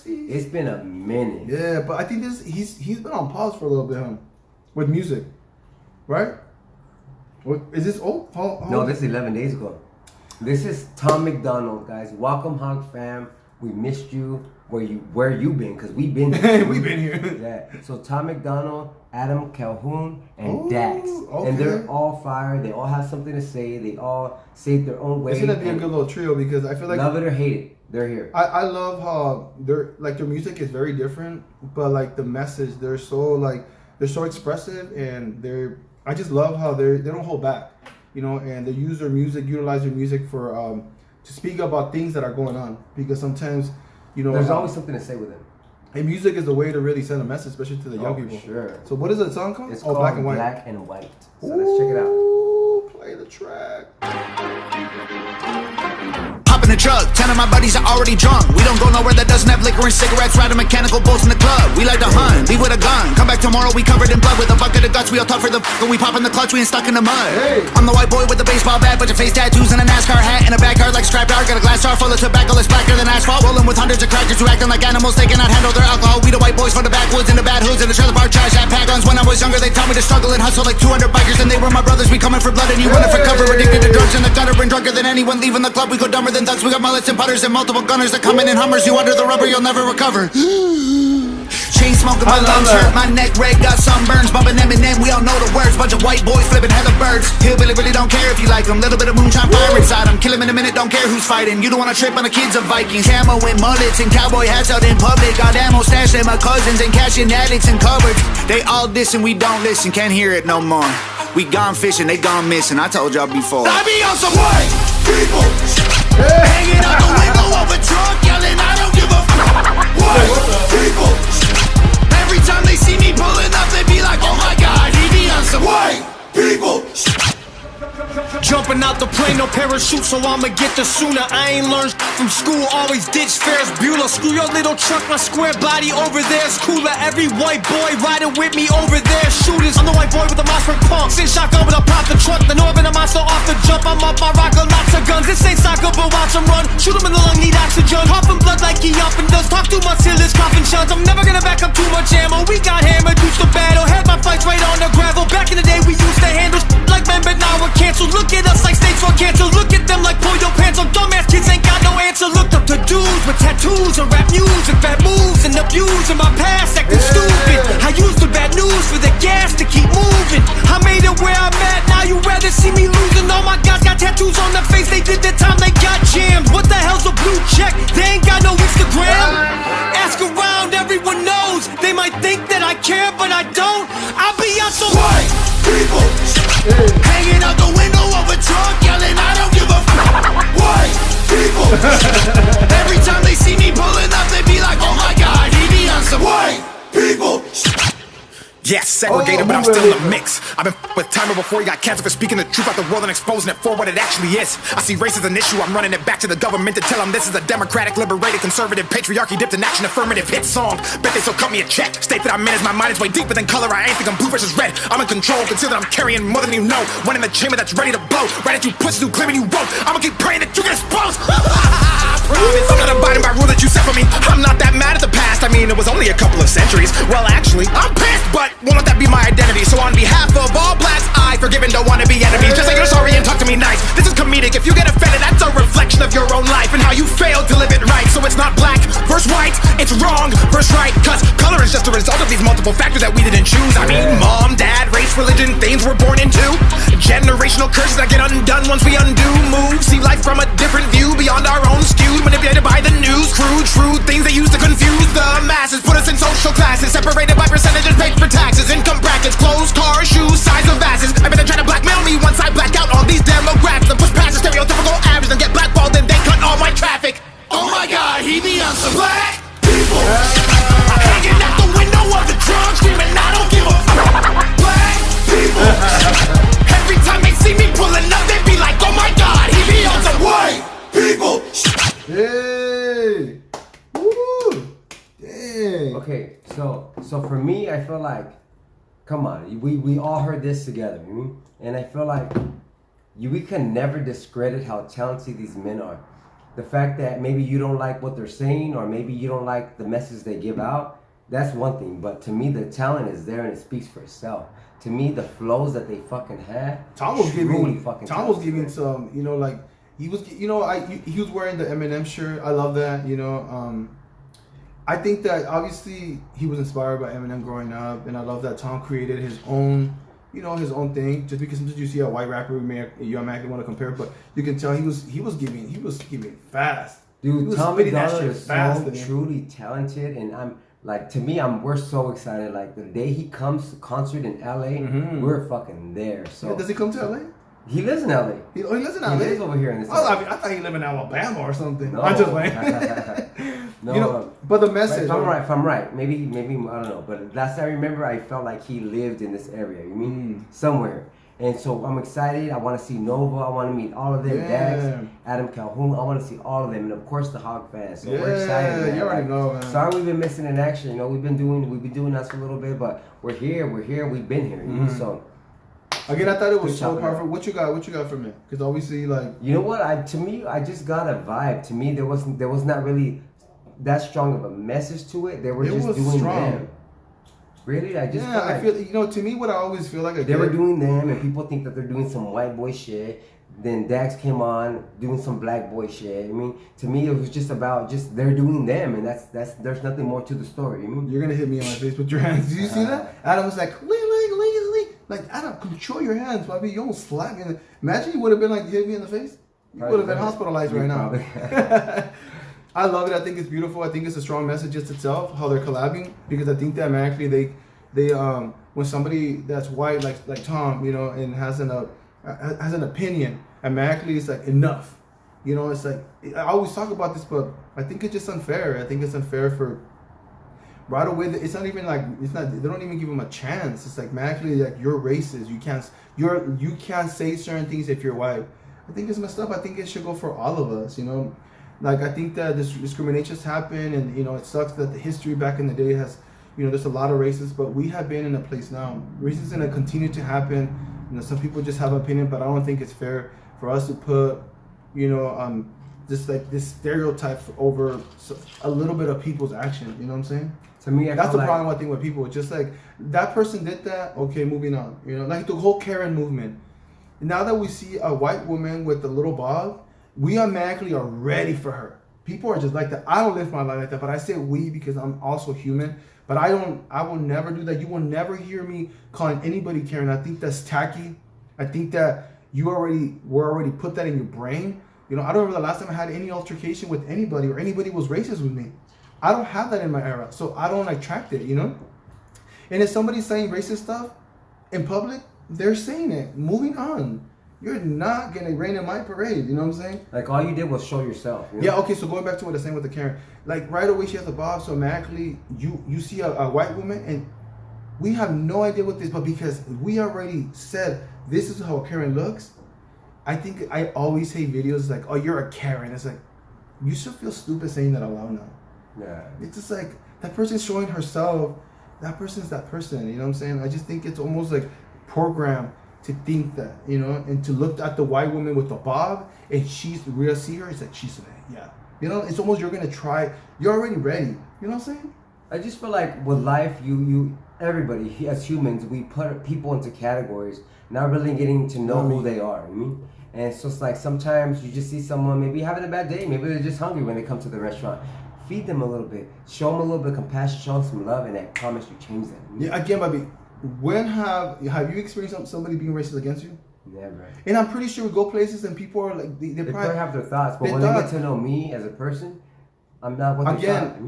feat? It's been a minute. Yeah, but I think he's been on pause for a little bit, huh? With music, right? What is this old? No, this is 11 days ago. This is TomMacDonald, guys. Welcome, Hog fam. We missed you. Where you been? Because we've been here. We've been here. Yeah. So TomMacDonald, Adam, Calhoun, and DAX. Okay. And they're all fire. They all have something to say. They all say it their own way. It's gonna be a good little trio because I feel like love it or hate it, they're here. I love how their music is very different, but like the message, they're so expressive, and I just love how they don't hold back, you know, and they utilize their music for to speak about things that are going on, because sometimes, you know, there's always something to say with it. And music is a way to really send a message, especially to the young people. Sure. So what is the song called? It's called Black and White. Black and White. So let's check it out. Play the track. Hop in the truck, 10 of my buddies are already drunk. We don't go nowhere that doesn't have liquor and cigarettes, riding mechanical bulls in the club. We like to hunt, leave with a gun. Come back tomorrow, we covered in blood with a bucket of guts. We all tough for the and we pop in the clutch, we ain't stuck in the mud. Hey. I'm the white boy with the baseball bat, bunch of face tattoos and a NASCAR hat. In a backyard like scrapyard, got a glass jar full of tobacco that's blacker than asphalt. Rolling with hundreds of crackers who acting like animals, they cannot handle their alcohol. We the white boys from the backwoods and the bad hoods in the trailer park trash at pack guns. When I was younger, they taught me to struggle and hustle like 200 bikers, and they were my brothers. We coming for blood and you running for cover. Addicted to drugs in the gutter and drunker than anyone leaving the club. We go dumber than thugs. We got mullets and putters and multiple gunners that come in Hummers. You under the rubber, you'll never recover. Chain smoking, my lungs hurt, my neck red, got sunburns. Bumping Eminem, we all know the words. Bunch of white boys flipping heather birds. Hillbilly really don't care if you like them. Little bit of moonshine fire inside them. Kill him in a minute, don't care who's fighting. You don't wanna trip on the kids of Vikings. Camo and mullets and cowboy hats out in public. Got ammo stashed in my cousins and cash in addicts and cupboards. They all diss and we don't listen, can't hear it no more. We gone fishing, they gone missing. I told y'all before. I be on some white people, hanging out the window of a truck, yelling, I don't give a white people. Every time they see me pulling up, they be like, oh my God, he be on some white people. Jumping out the plane, no parachute, so I'ma get the sooner. I ain't learned from school, always ditch Ferris Bueller. Screw your little truck, my square body over there's cooler. Every white boy riding with me over there. Shooters, I'm the white boy with the Mossberg pump. Sit shotgun when I pop the truck, the Northern a monster off the jump. I'm up, I rock a lots of guns. This ain't soccer, but watch them run. Shoot him in the lung, need oxygen. Coughing blood like he up and does. Talk too much till his coughing shuns. I'm never gonna back up too much ammo. We got hammered, used to battle. Had my fights right on the gravel. Back in the day, we used to handle like men, but now we're canceled. Look at us like states for cancer. Look at them like pull your pants on. Dumbass kids ain't got no answer. Looked up to dudes with tattoos and rap music, bad moves and abuse in my past, acting stupid. I used the bad news for the gas to keep moving. I made it where I'm at, now you rather see me losing. All my guys got tattoos on their face, they did their time, they got jammed. What the hell's a blue check? They ain't got no Instagram. Ask around, everyone knows. They might think that I care, but I don't. I'll be on some white people, hanging out the window of a truck, yelling, I don't give a white people. Every time they see me pulling up, they be like, oh my God, he be on some white people. Yes, segregated, but I'm still in the mix. I've been with timer before he got cancer for speaking the truth out the world and exposing it for what it actually is. I see race as an issue, I'm running it back to the government to tell them this is a democratic, liberated, conservative, patriarchy dipped in action, affirmative hit song. Bet they still cut me a check. State that I'm in as my mind is way deeper than color. I ain't think I'm blue versus red. I'm in control, consider that I'm carrying more than you know. One in the chamber that's ready to blow. Right at you pussies who claiming you won't. I'ma keep praying that you get exposed. I'm not abiding by rule that you set for me. I'm not that mad at the past. I mean, it was only a couple of centuries. Well, actually, I'm pissed, but won't let that be my identity. So on behalf of all blacks, I forgive and don't want to be enemies. Just say you're sorry and talk to me nice. This is comedic. If you get offended, that's a reflection of your own life and how you failed to live it right. So it's not black versus white, it's wrong versus right. Cause color is just a result of these multiple factors that we didn't choose. I mean, mom, dad, race, religion, things we're born into. Generational curses that get undone once we undo moves. See life from a different view, beyond our own skewed, manipulated by the news. Crude, shrewd things they use to confuse the masses. Put us in social classes, separated by percentages paid for taxes. Income brackets, clothes, cars, shoes, size of asses. I bet they try to blackmail me once I black out all these demographics and push past the stereotypical average and get blackballed and they cut all my traffic. Oh my God, he be on some black people. Hanging out the window of the truck, screaming, I don't give a black people. Every time they see me pulling up, they be like, oh my God, he be on some white people. Hey, woo, dang. Okay, so for me, I feel like, come on, we all heard this together, you know? And I feel like we can never discredit how talented these men are. The fact that maybe you don't like what they're saying, or maybe you don't like the message they give out, that's one thing. But to me, the talent is there and it speaks for itself. To me, the flows that they fucking have, Tom was giving talented. some, you know, like he was, you know, he was wearing the Eminem shirt. I love that, you know. I think that obviously he was inspired by Eminem growing up, and I love that Tom created his own, you know, his own thing. Just because sometimes you see a white rapper, you automatically want to compare, but you can tell he was giving fast. Dude, TomMacDonald is so truly talented, and we're so excited. Like the day he comes to concert in LA, we're fucking there. So yeah, does he come to LA? He lives in LA. He lives in LA. He lives over here in this. I thought he lived in Alabama or something. No. I'm just playing. No, you know, but the message. If I'm right, maybe I don't know. But last I remember, I felt like he lived in this area. You mean somewhere? And so I'm excited. I want to see Nova. I want to meet all of them. DAX, Adam, Calhoun. I want to see all of them, and of course the Hog fans. So we're excited. Man. You already know, man. Sorry we've been missing in action. You know, we've been doing that for a little bit, but we're here. We've been here. You know, so. Again, I thought it was so powerful. What you got from it? Because obviously, like, you know what? To me, I just got a vibe. To me, there was not really that strong of a message to it. They were just doing them. Really, I feel, you know, to me, what I always feel like they were doing them, and people think that they're doing some white boy shit. Then Dax came on doing some black boy shit. I mean, to me, it was just about they're doing them, and that's there's nothing more to the story. You mean? You're gonna hit me in my face with your hands. Did you see that? Adam was like, like, Adam, control your hands, baby. You almost slapped me. Imagine you would have been like, hit me in the face. You would have been hospitalized right now. I love it. I think it's beautiful. I think it's a strong message just itself, how they're collabing, because I think that automatically they when somebody that's white like Tom, you know, and has an opinion, automatically it's like enough. You know, it's like I always talk about this, but I think it's just unfair. I think it's unfair for right away. It's not even like they don't even give them a chance. It's like automatically like you're racist. You can't say certain things if you're white. I think it's messed up. I think it should go for all of us. You know. Like, I think that this discriminations happen, and, you know, it sucks that the history back in the day has, you know, there's a lot of racists, but we have been in a place now. Racism is going to continue to happen. You know, some people just have an opinion, but I don't think it's fair for us to put, you know, just like this stereotype over a little bit of people's action. You know what I'm saying? To me, that's the problem I think with people. It's just like, that person did that, okay, moving on. You know, like the whole Karen movement. Now that we see a white woman with a little bob, we automatically are ready for her. People are just like that. I don't live my life like that, but I say we because I'm also human. But I will never do that. You will never hear me calling anybody Karen. I think that's tacky. I think that were already put that in your brain. You know, I don't remember the last time I had any altercation with anybody or anybody was racist with me. I don't have that in my era, so I don't attract it, you know? And if somebody's saying racist stuff in public, they're saying it. Moving on. You're not gonna rain in my parade, you know what I'm saying? Like, all you did was show yourself. You know? Yeah, okay, so going back to what I was saying with the Karen, like right away she has a bob, so automatically you see a white woman, and we have no idea what this, but because we already said this is how a Karen looks, I think I always say videos like, oh, you're a Karen. It's like, you should feel stupid saying that out loud now. Yeah. It's just like, that person's showing herself, that person's that person, you know what I'm saying? I just think it's almost like programmed to think that, you know, and to look at the white woman with the bob, and we'll see her, it's like, she's like, yeah. You know, it's almost, you're gonna try, you're already ready. You know what I'm saying? I just feel like with life, everybody, as humans, we put people into categories, not really getting to know who they are, you mean? And so it's like, sometimes you just see someone maybe having a bad day, maybe they're just hungry when they come to the restaurant. Feed them a little bit, show them a little bit of compassion, show them some love, and I promise you change them. Yeah, again, baby. When have you experienced somebody being racist against you? Never. And I'm pretty sure we go places and people are like, they probably have their thoughts, but when they get to know me as a person, I'm not what they thought.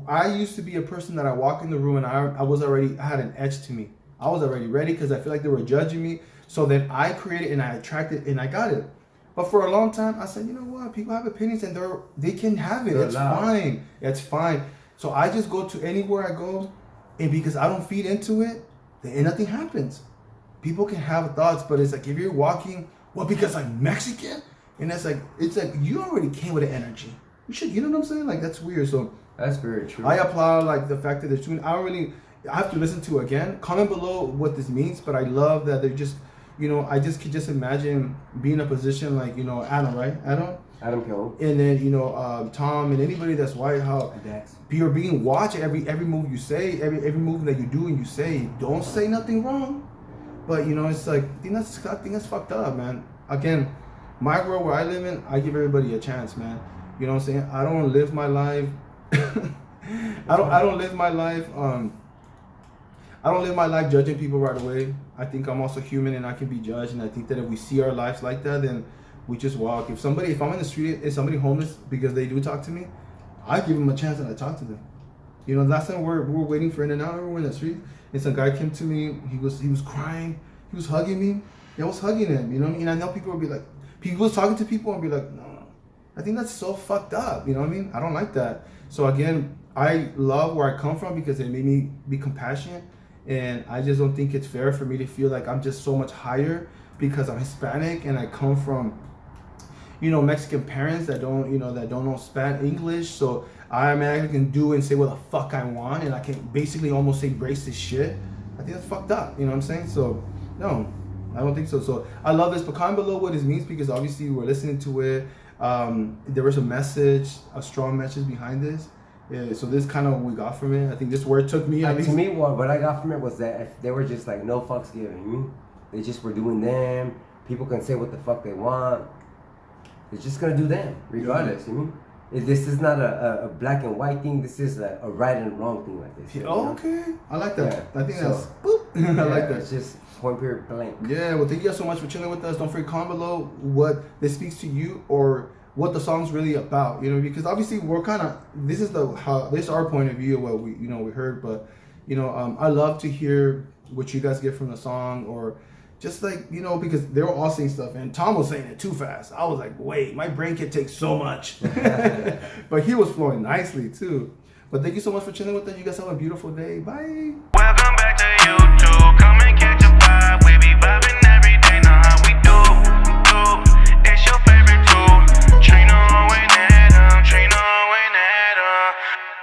I used to be a person that I walk in the room and I had an edge to me. I was already ready because I feel like they were judging me. So then I created and I attracted and I got it. But for a long time, I said, you know what? People have opinions and they can have it. It's fine. It's fine. So I just go to anywhere I go, and because I don't feed into it, and nothing happens. People can have thoughts, but it's like, if you're walking, well, because I'm Mexican, and it's like you already came with an energy. You know what I'm saying? Like, that's weird. So that's very true. I applaud like the fact that they're doing. I have to listen to it again. Comment below what this means, but I love that they're just, you know, I just could just imagine being in a position like, you know, Adam, right? Adam, Adam Calhoun. And then, you know, Tom and anybody that's white, how DAX. you're being watched every move you say, every move that you do and you say. Don't say nothing wrong. But, you know, it's like, I think that's fucked up, man. Again, my world where I live in, I give everybody a chance, man. You know what I'm saying? I don't live my life. I don't live my life. I don't live my life judging people right away. I think I'm also human and I can be judged. And I think that if we see our lives like that, then we just walk. If I'm in the street and somebody homeless because they do talk to me, I give them a chance and I talk to them. You know, last time we were waiting for In-N-Out, we were in the street and some guy came to me. He was crying. He was hugging me. I was hugging him. You know what I mean? And I know people will be like, people was talking to people and be like, no. I think that's so fucked up. You know what I mean? I don't like that. So again, I love where I come from because it made me be compassionate. And I just don't think it's fair for me to feel like I'm just so much higher because I'm Hispanic and I come from, you know, Mexican parents that don't know English. So I automatically can do and say what the fuck I want and I can basically almost say racist shit. I think that's fucked up. You know what I'm saying? So, no, I don't think so. So I love this. But comment below what it means because obviously we're listening to it. There was a message, a strong message behind this. Yeah, so this kind of what we got from it. I think this word took me. To me, what I got from it was that if they were just like no fucks given. You mean? They just were doing them. People can say what the fuck they want. They're just gonna do them regardless. You mean? This is not a black and white thing. This is a right and wrong thing like this. Oh, okay. I like that. Yeah. I think that's boop. I like that. It's just point period blank. Yeah. Well, thank you guys so much for chilling with us. Don't forget comment below what this speaks to you or what the song's really about, you know, because obviously we're kind of, this is our point of view of what we heard, but, you know, I love to hear what you guys get from the song or just like, you know, because they were all saying stuff and Tom was saying it too fast. I was like, wait, my brain can take so much, but he was flowing nicely too. But thank you so much for chilling with us. You guys have a beautiful day. Bye. Welcome back to you.